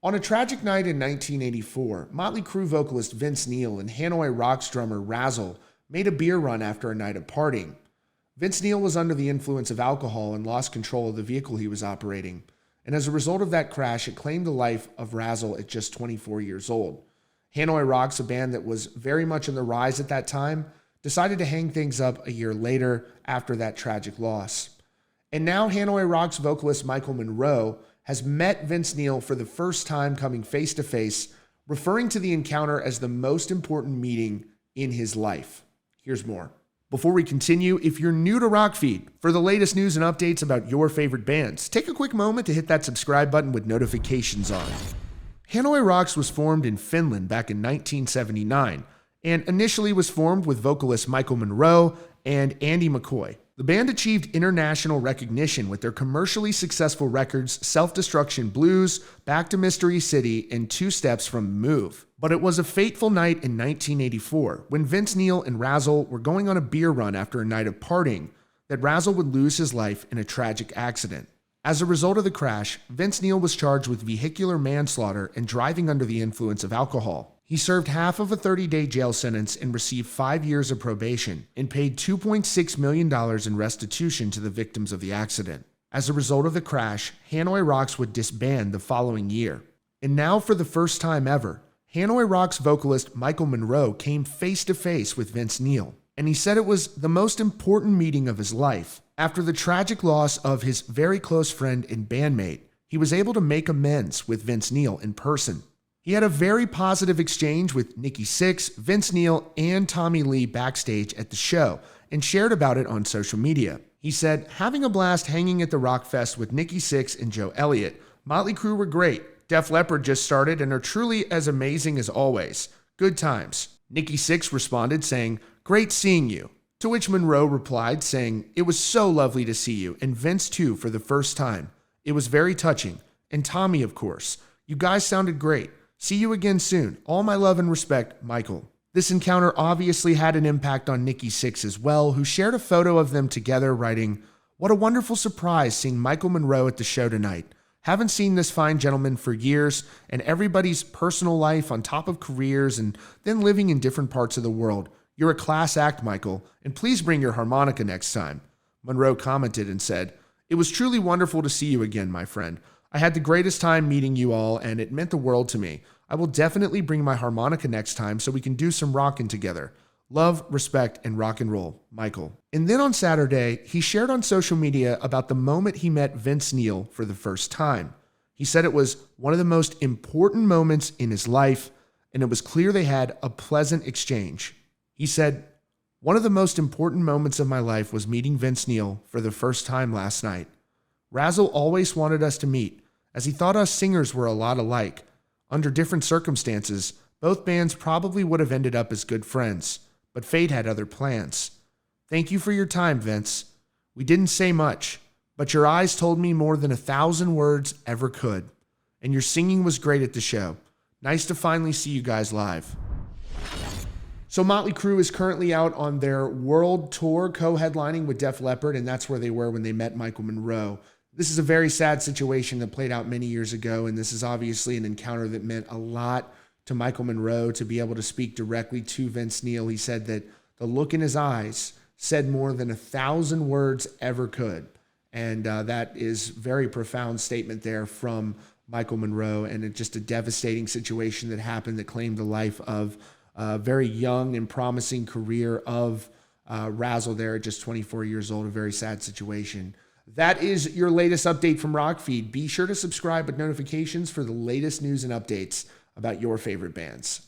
On a tragic night in 1984, Motley Crue vocalist Vince Neil and Hanoi Rocks drummer Razzle made a beer run after a night of partying. Vince Neil was under the influence of alcohol and lost control of the vehicle he was operating, and as a result of that crash, it claimed the life of Razzle at just 24 years old. Hanoi Rocks, a band that was very much in the rise at that time, decided to hang things up a year later after that tragic loss. And now Hanoi Rocks vocalist Michael Monroe has met Vince Neil for the first time, coming face to face, referring to the encounter as the most important meeting in his life. Here's more. Before we continue, if you're new to Rockfeed, for the latest news and updates about your favorite bands, take a quick moment to hit that subscribe button with notifications on. Hanoi Rocks was formed in Finland back in 1979, and initially was formed with vocalist Michael Monroe and Andy McCoy. The band achieved international recognition with their commercially successful records Self-Destruction Blues, Back to Mystery City, and Two Steps from the Move. But it was a fateful night in 1984 when Vince Neil and Razzle were going on a beer run after a night of partying that Razzle would lose his life in a tragic accident. As a result of the crash, Vince Neil was charged with vehicular manslaughter and driving under the influence of alcohol. He served half of a 30-day jail sentence and received 5 years of probation and paid $2.6 million in restitution to the victims of the accident. As a result of the crash, Hanoi Rocks would disband the following year. And now, for the first time ever, Hanoi Rocks vocalist Michael Monroe came face to face with Vince Neil, and he said it was the most important meeting of his life. After the tragic loss of his very close friend and bandmate, he was able to make amends with Vince Neil in person. He had a very positive exchange with Nikki Sixx, Vince Neil, and Tommy Lee backstage at the show and shared about it on social media. He said, "Having a blast hanging at the Rockfest with Nikki Sixx and Joe Elliott. Motley Crue were great. Def Leppard just started and are truly as amazing as always. Good times." Nikki Sixx responded saying, "Great seeing you." To which Monroe replied saying, "It was so lovely to see you, and Vince too for the first time. It was very touching. And Tommy, of course. You guys sounded great. See you again soon. All my love and respect, Michael." This encounter obviously had an impact on Nikki Sixx as well, who shared a photo of them together writing, "What a wonderful surprise seeing Michael Monroe at the show tonight. Haven't seen this fine gentleman for years, and everybody's personal life on top of careers and then living in different parts of the world. You're a class act, Michael, and please bring your harmonica next time." Monroe commented and said, "It was truly wonderful to see you again, my friend. I had the greatest time meeting you all, and it meant the world to me. I will definitely bring my harmonica next time so we can do some rockin' together. Love, respect, and rock and roll, Michael." And then on Saturday, he shared on social media about the moment he met Vince Neil for the first time. He said it was one of the most important moments in his life, and it was clear they had a pleasant exchange. He said, "One of the most important moments of my life was meeting Vince Neil for the first time last night. Razzle always wanted us to meet, as he thought us singers were a lot alike. Under different circumstances, both bands probably would have ended up as good friends, but fate had other plans. Thank you for your time, Vince. We didn't say much, but your eyes told me more than 1,000 words ever could, and your singing was great at the show. Nice to finally see you guys live." So Motley Crue is currently out on their world tour, co-headlining with Def Leppard, and that's where they were when they met Michael Monroe. This is a very sad situation that played out many years ago, and this is obviously an encounter that meant a lot to Michael Monroe to be able to speak directly to Vince Neil. He said that the look in his eyes said more than 1,000 words ever could, and that is a very profound statement there from Michael Monroe, and it's just a devastating situation that happened that claimed the life of a very young and promising career of Razzle there at just 24 years old. A very sad situation. That is your latest update from Rockfeed. Be sure to subscribe with notifications for the latest news and updates about your favorite bands.